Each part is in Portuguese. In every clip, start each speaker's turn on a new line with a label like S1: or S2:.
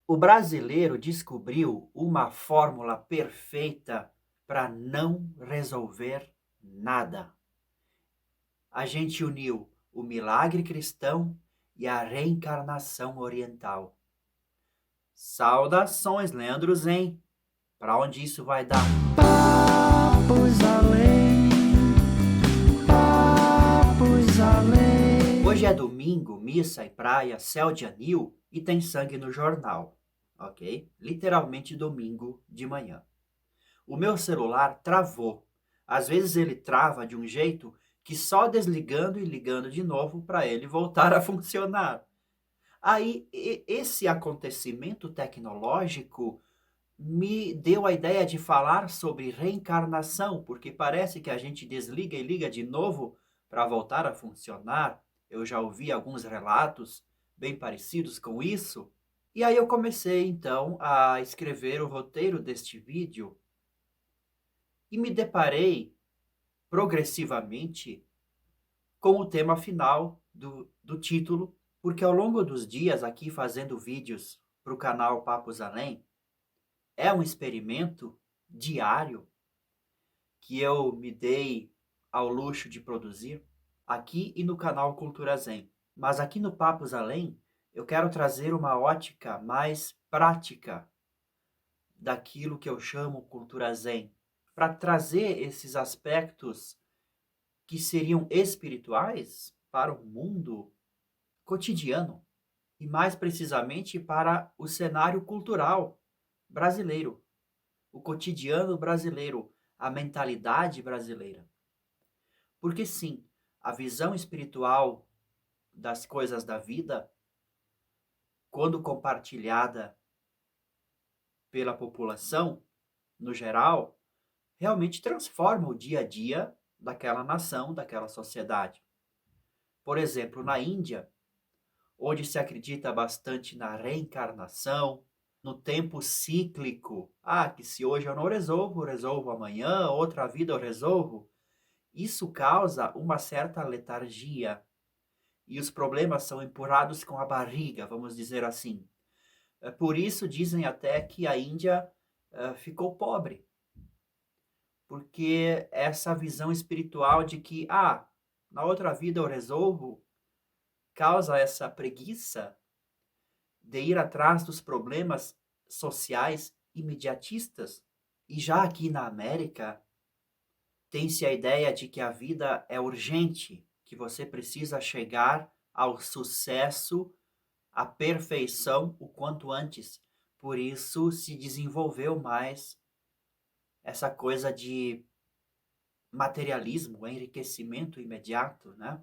S1: O brasileiro descobriu uma fórmula perfeita para não resolver nada. A gente uniu o milagre cristão e a reencarnação oriental. Saudações, Leandro Zen. Para onde isso vai dar?
S2: Papos além, papos além.
S1: Hoje é domingo, missa e praia, céu de anil e tem sangue no jornal, ok? Literalmente domingo de manhã. O meu celular travou. Às vezes ele trava de um jeito que só desligando e ligando de novo para ele voltar a funcionar. Aí, esse acontecimento tecnológico me deu a ideia de falar sobre reencarnação, porque parece que a gente desliga e liga de novo para voltar a funcionar. Eu já ouvi alguns relatos bem parecidos com isso. E aí eu comecei então a escrever o roteiro deste vídeo e me deparei progressivamente com o tema final do título, porque ao longo dos dias aqui fazendo vídeos para o canal Papos Além, é um experimento diário que eu me dei ao luxo de produzir aqui e no canal Cultura Zen. Mas aqui no Papos Além, eu quero trazer uma ótica mais prática daquilo que eu chamo cultura zen, para trazer esses aspectos que seriam espirituais para o mundo cotidiano e mais precisamente para o cenário cultural brasileiro, o cotidiano brasileiro, a mentalidade brasileira. Porque sim, a visão espiritual das coisas da vida, quando compartilhada pela população no geral, realmente transforma o dia a dia daquela nação, daquela sociedade. Por exemplo, na Índia, onde se acredita bastante na reencarnação, no tempo cíclico. Ah, que se hoje eu não resolvo, resolvo amanhã, outra vida eu resolvo. Isso causa uma certa letargia e os problemas são empurrados com a barriga, vamos dizer assim. Por isso dizem até que a Índia ficou pobre, porque essa visão espiritual de que, na outra vida eu resolvo, causa essa preguiça de ir atrás dos problemas sociais imediatistas. E já aqui na América, tem-se a ideia de que a vida é urgente, que você precisa chegar ao sucesso, à perfeição o quanto antes. Por isso se desenvolveu mais essa coisa de materialismo, enriquecimento imediato, né?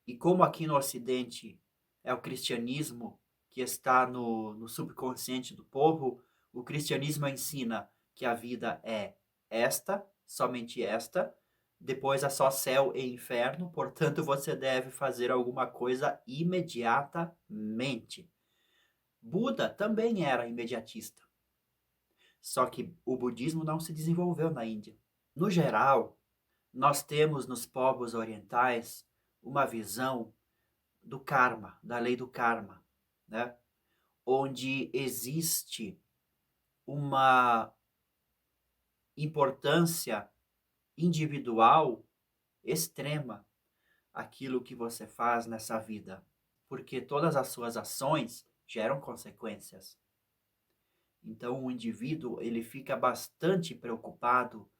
S1: E como aqui no Ocidente é o cristianismo que está no subconsciente do povo, o cristianismo ensina que a vida é esta, somente esta, depois é só céu e inferno, portanto você deve fazer alguma coisa imediatamente. Buda também era imediatista, só que o budismo não se desenvolveu na Índia. No geral, nós temos nos povos orientais uma visão do karma, da lei do karma, né? Onde existe uma importância individual extrema aquilo que você faz nessa vida, porque todas as suas ações geram consequências. Então o indivíduo ele fica bastante preocupado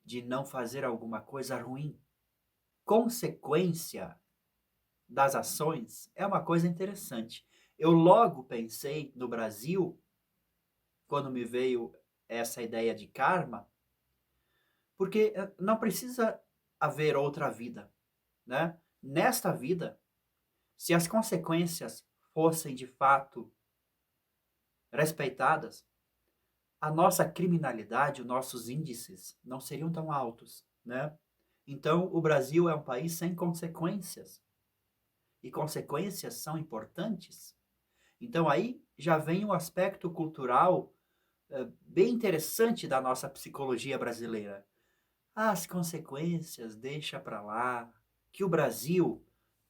S1: de não fazer alguma coisa ruim. Consequência das ações é uma coisa interessante. Eu logo pensei no Brasil, quando me veio essa ideia de karma, porque não precisa haver outra vida, né? Nesta vida, se as consequências fossem de fato respeitadas, a nossa criminalidade, os nossos índices não seriam tão altos, né? Então, o Brasil é um país sem consequências, e consequências são importantes. Então, aí já vem um aspecto cultural bem interessante da nossa psicologia brasileira. As consequências, deixa para lá. Que o Brasil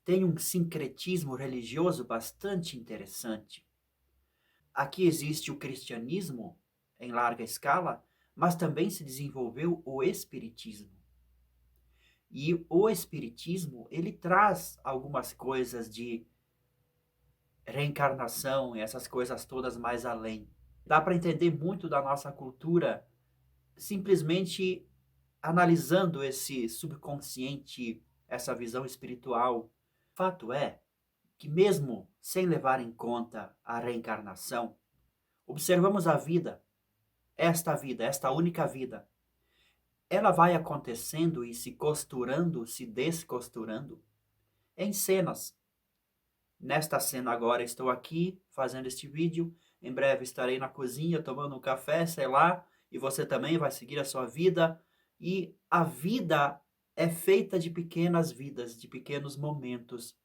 S1: tem um sincretismo religioso bastante interessante. Aqui existe o cristianismo em larga escala, mas também se desenvolveu o espiritismo. E o espiritismo, ele traz algumas coisas de reencarnação e essas coisas todas mais além. Dá para entender muito da nossa cultura simplesmente analisando esse subconsciente, essa visão espiritual. Fato é que mesmo sem levar em conta a reencarnação, observamos a vida, esta única vida. Ela vai acontecendo e se costurando, se descosturando em cenas. Nesta cena agora estou aqui fazendo este vídeo, em breve estarei na cozinha tomando um café, sei lá, e você também vai seguir a sua vida. E a vida é feita de pequenas vidas, de pequenos momentos.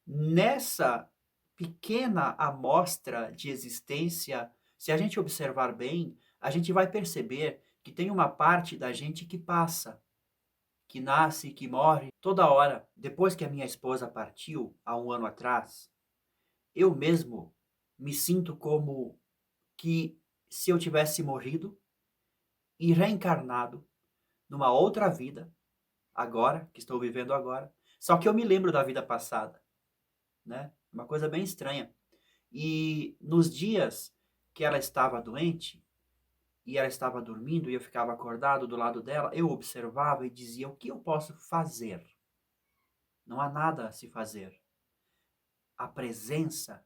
S1: Nessa pequena amostra de existência, se a gente observar bem, a gente vai perceber que tem uma parte da gente que passa, que nasce, que morre toda hora. Depois que a minha esposa partiu, há um ano atrás, eu mesmo me sinto como que se eu tivesse morrido e reencarnado numa outra vida, agora, que estou vivendo agora, só que eu me lembro da vida passada, né? Uma coisa bem estranha. E nos dias que ela estava doente, e ela estava dormindo e eu ficava acordado do lado dela, eu observava e dizia: o que eu posso fazer? Não há nada a se fazer. A presença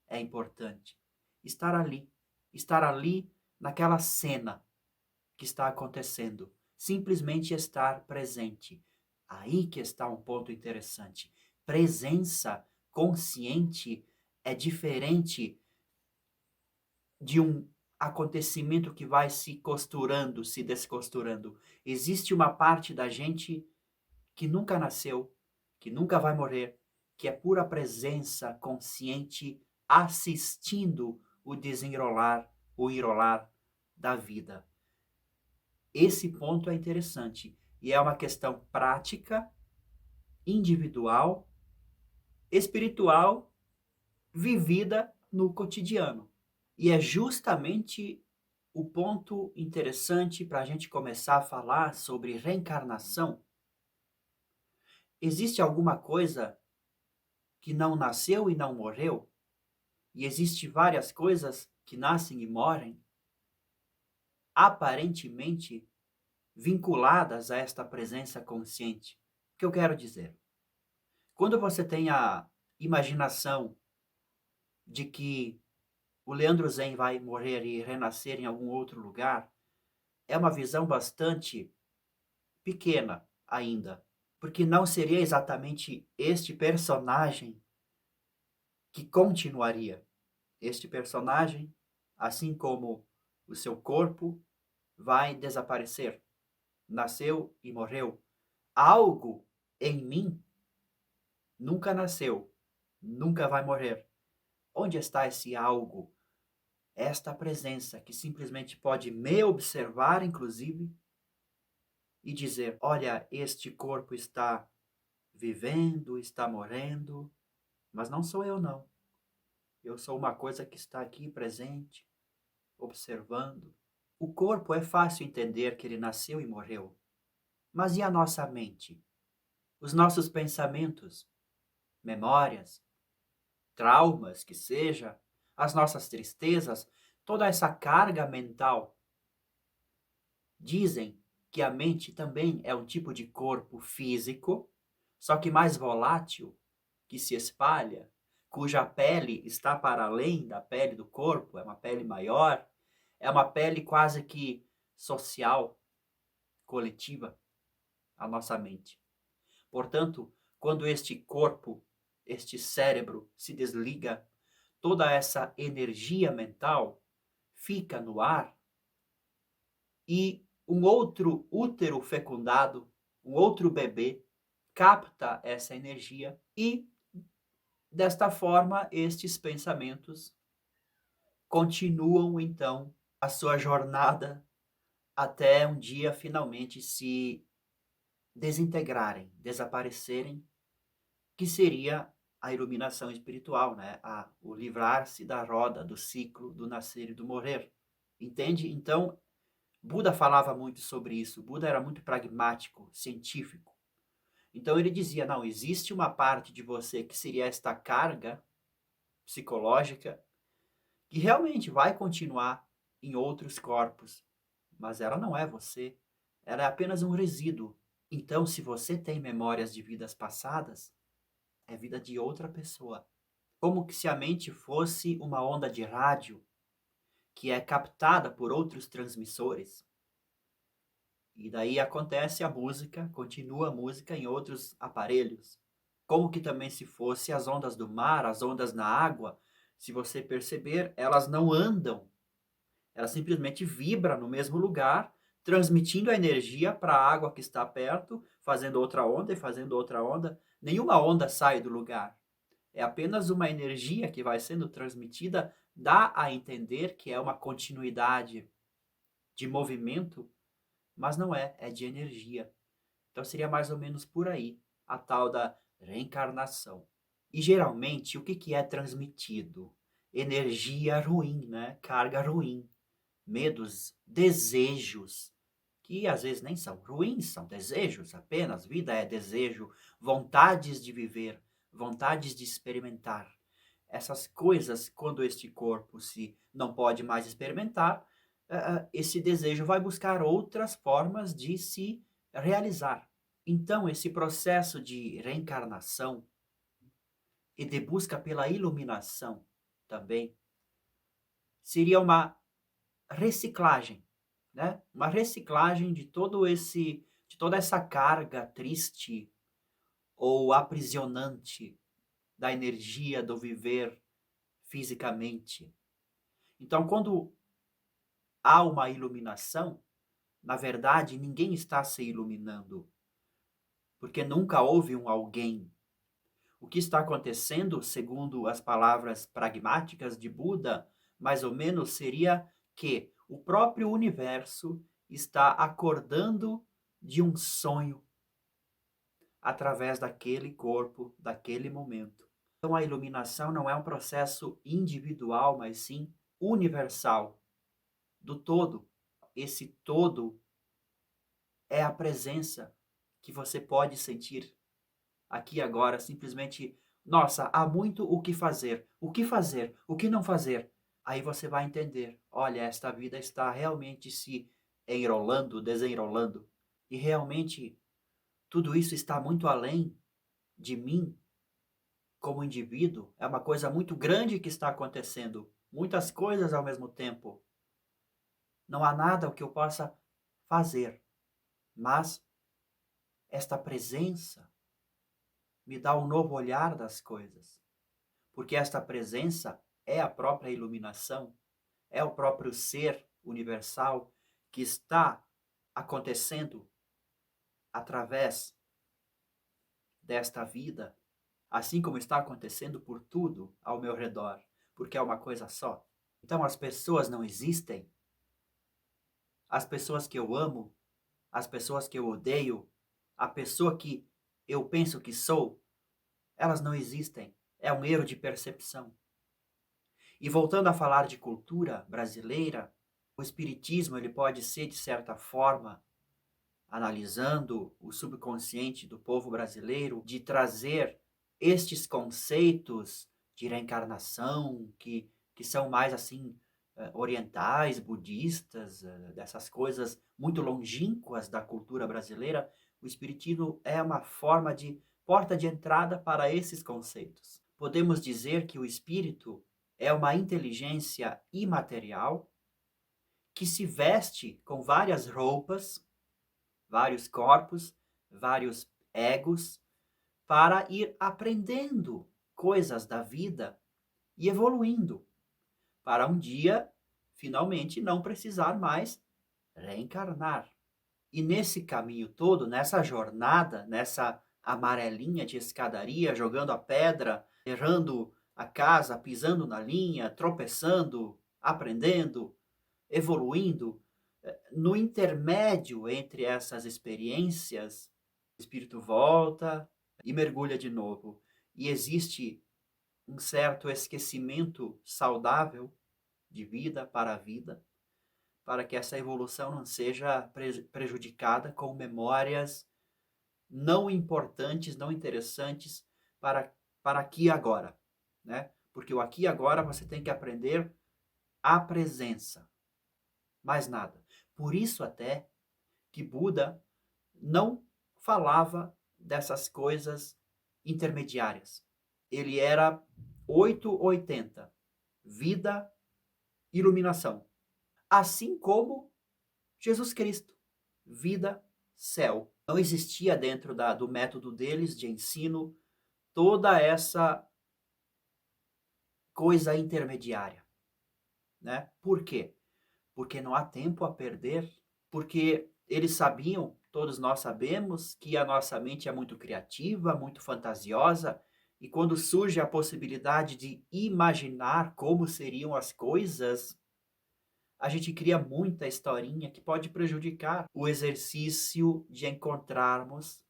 S1: é importante. Estar ali naquela cena que está acontecendo, simplesmente estar presente. Aí que está um ponto interessante. Presença consciente é diferente de um acontecimento que vai se costurando, se descosturando. Existe uma parte da gente que nunca nasceu, que nunca vai morrer, que é pura presença consciente assistindo o desenrolar, o enrolar da vida. Esse ponto é interessante e é uma questão prática, individual, espiritual, vivida no cotidiano. E é justamente o ponto interessante para a gente começar a falar sobre reencarnação. Existe alguma coisa que não nasceu e não morreu? E existe várias coisas que nascem e morrem, aparentemente vinculadas a esta presença consciente. O que eu quero dizer? Quando você tem a imaginação de que o Leandro Zen vai morrer e renascer em algum outro lugar, é uma visão bastante pequena ainda, porque não seria exatamente este personagem que continuaria. Este personagem, assim como o seu corpo, vai desaparecer. Nasceu e morreu. Algo em mim nunca nasceu, nunca vai morrer. Onde está esse algo? Esta presença que simplesmente pode me observar, inclusive, e dizer: olha, este corpo está vivendo, está morrendo, mas não sou eu, não. Eu sou uma coisa que está aqui presente, observando. O corpo é fácil entender que ele nasceu e morreu. Mas e a nossa mente? Os nossos pensamentos, memórias, traumas, que seja, as nossas tristezas, toda essa carga mental. Dizem que a mente também é um tipo de corpo físico, só que mais volátil, que se espalha, cuja pele está para além da pele do corpo, é uma pele maior, é uma pele quase que social, coletiva, a nossa mente. Portanto, quando este corpo, este cérebro se desliga, toda essa energia mental fica no ar e um outro útero fecundado, um outro bebê, capta essa energia e, desta forma, estes pensamentos continuam, então, a sua jornada até um dia finalmente se desintegrarem, desaparecerem, que seria a iluminação espiritual, né? O livrar-se da roda, do ciclo, do nascer e do morrer. Entende? Então, Buda falava muito sobre isso. Buda era muito pragmático, científico. Então ele dizia, não, existe uma parte de você que seria esta carga psicológica que realmente vai continuar em outros corpos, mas ela não é você. Ela é apenas um resíduo. Então, se você tem memórias de vidas passadas, é vida de outra pessoa. Como que se a mente fosse uma onda de rádio que é captada por outros transmissores. E daí acontece a música, continua a música em outros aparelhos. Como que também se fosse as ondas do mar, as ondas na água, se você perceber, elas não andam. Ela simplesmente vibra no mesmo lugar, transmitindo a energia para a água que está perto, fazendo outra onda e fazendo outra onda. Nenhuma onda sai do lugar. É apenas uma energia que vai sendo transmitida, dá a entender que é uma continuidade de movimento, mas não é, é de energia. Então seria mais ou menos por aí, a tal da reencarnação. E geralmente, o que que é transmitido? Energia ruim, né? Carga ruim, medos, desejos, que às vezes nem são ruins, são desejos apenas. Vida é desejo, vontades de viver, vontades de experimentar. Essas coisas, quando este corpo se não pode mais experimentar, esse desejo vai buscar outras formas de se realizar. Então, esse processo de reencarnação e de busca pela iluminação também seria uma reciclagem, né? Uma reciclagem de de toda essa carga triste ou aprisionante da energia do viver fisicamente. Então, quando há uma iluminação, na verdade, ninguém está se iluminando, porque nunca houve um alguém. O que está acontecendo, segundo as palavras pragmáticas de Buda, mais ou menos seria que o próprio universo está acordando de um sonho através daquele corpo, daquele momento. Então a iluminação não é um processo individual, mas sim universal, do todo. Esse todo é a presença que você pode sentir aqui agora, simplesmente, nossa, há muito o que fazer, o que fazer, o que não fazer. Aí você vai entender, olha, esta vida está realmente se enrolando, desenrolando, e realmente tudo isso está muito além de mim como indivíduo, é uma coisa muito grande que está acontecendo, muitas coisas ao mesmo tempo. Não há nada o que eu possa fazer, mas esta presença me dá um novo olhar das coisas, porque esta presença é a própria iluminação, é o próprio ser universal que está acontecendo através desta vida, assim como está acontecendo por tudo ao meu redor, porque é uma coisa só. Então as pessoas não existem, as pessoas que eu amo, as pessoas que eu odeio, a pessoa que eu penso que sou, elas não existem. É um erro de percepção. E voltando a falar de cultura brasileira, o espiritismo ele pode ser, de certa forma, analisando o subconsciente do povo brasileiro, de trazer estes conceitos de reencarnação, que são mais assim, orientais, budistas, dessas coisas muito longínquas da cultura brasileira. O espiritismo é uma forma de porta de entrada para esses conceitos. Podemos dizer que o espírito é uma inteligência imaterial que se veste com várias roupas, vários corpos, vários egos, para ir aprendendo coisas da vida e evoluindo, para um dia, finalmente, não precisar mais reencarnar. E nesse caminho todo, nessa jornada, nessa amarelinha de escadaria, jogando a pedra, errando a casa, pisando na linha, tropeçando, aprendendo, evoluindo, no intermédio entre essas experiências, o espírito volta e mergulha de novo. e existe um certo esquecimento saudável de vida para a vida, para que essa evolução não seja prejudicada com memórias não importantes, não interessantes para aqui e agora, né? Porque o aqui e agora você tem que aprender a presença, mais nada. Por isso até que Buda não falava dessas coisas intermediárias. Ele era 880, vida, iluminação. Assim como Jesus Cristo, vida, céu. Não existia dentro do método deles de ensino toda essa coisa intermediária, né? Por quê? Porque não há tempo a perder, porque eles sabiam, todos nós sabemos, que a nossa mente é muito criativa, muito fantasiosa, e quando surge a possibilidade de imaginar como seriam as coisas, a gente cria muita historinha que pode prejudicar o exercício de encontrarmos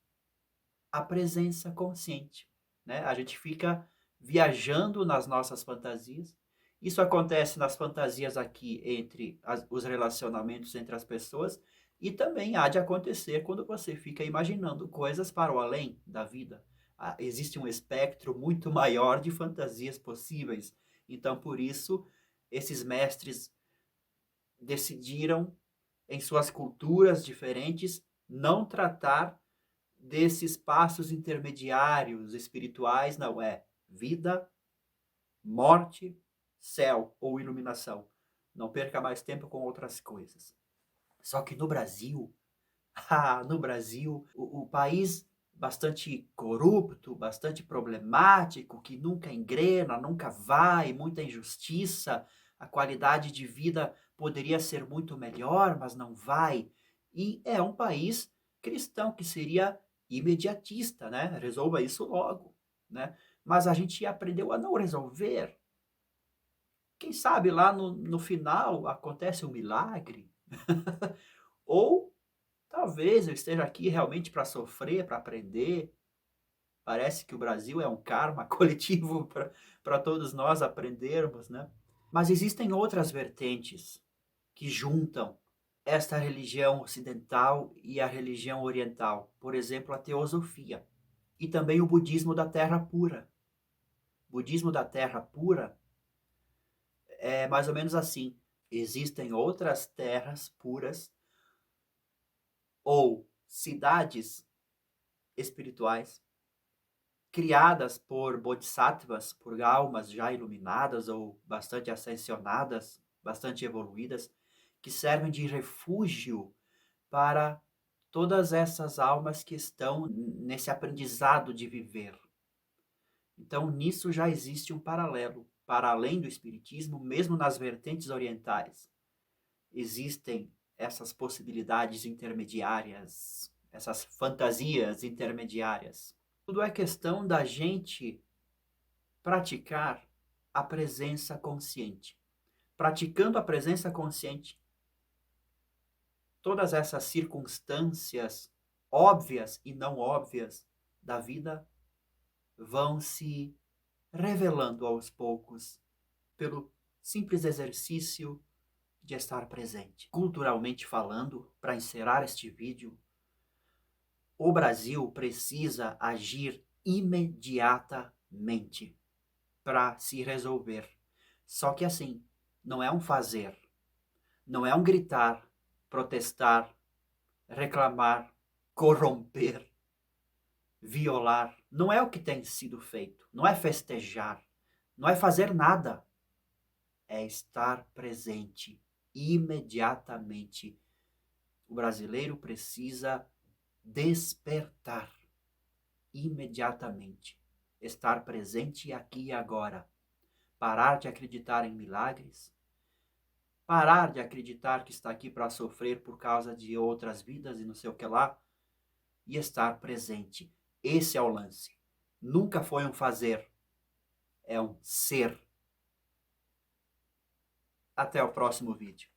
S1: a presença consciente, né? A gente fica viajando nas nossas fantasias. Isso acontece nas fantasias aqui entre os relacionamentos entre as pessoas e também há de acontecer quando você fica imaginando coisas para o além da vida. Existe um espectro muito maior de fantasias possíveis. Então, por isso, esses mestres decidiram, em suas culturas diferentes, não tratar desses passos intermediários espirituais, não é vida, morte, céu ou iluminação. Não perca mais tempo com outras coisas. Só que no Brasil, no Brasil, o país bastante corrupto, bastante problemático, que nunca engrena, nunca vai, muita injustiça, a qualidade de vida poderia ser muito melhor, mas não vai. E é um país cristão que seria imediatista, né? Resolva isso logo, né? Mas a gente aprendeu a não resolver. Quem sabe lá no final acontece um milagre? Ou talvez eu esteja aqui realmente para sofrer, para aprender. Parece que o Brasil é um karma coletivo para todos nós aprendermos, né? Mas existem outras vertentes que juntam esta religião ocidental e a religião oriental. Por exemplo, a teosofia. E também o budismo da terra pura. O budismo da terra pura é mais ou menos assim. Existem outras terras puras ou cidades espirituais criadas por bodhisattvas, por almas já iluminadas ou bastante ascensionadas, bastante evoluídas, que servem de refúgio para todas essas almas que estão nesse aprendizado de viver. Então, nisso já existe um paralelo, para além do espiritismo, mesmo nas vertentes orientais. Existem essas possibilidades intermediárias, essas fantasias intermediárias. Tudo é questão da gente praticar a presença consciente. Praticando a presença consciente, todas essas circunstâncias óbvias e não óbvias da vida vão se revelando aos poucos pelo simples exercício de estar presente. Culturalmente falando, para encerrar este vídeo, o Brasil precisa agir imediatamente para se resolver. Só que assim, não é um fazer, não é um gritar, protestar, reclamar, corromper, violar. Não é o que tem sido feito, não é festejar, não é fazer nada. É estar presente imediatamente. O brasileiro precisa despertar imediatamente, estar presente aqui e agora, parar de acreditar em milagres, parar de acreditar que está aqui para sofrer por causa de outras vidas e não sei o que lá, e estar presente. Esse é o lance. Nunca foi um fazer, é um ser. Até o próximo vídeo.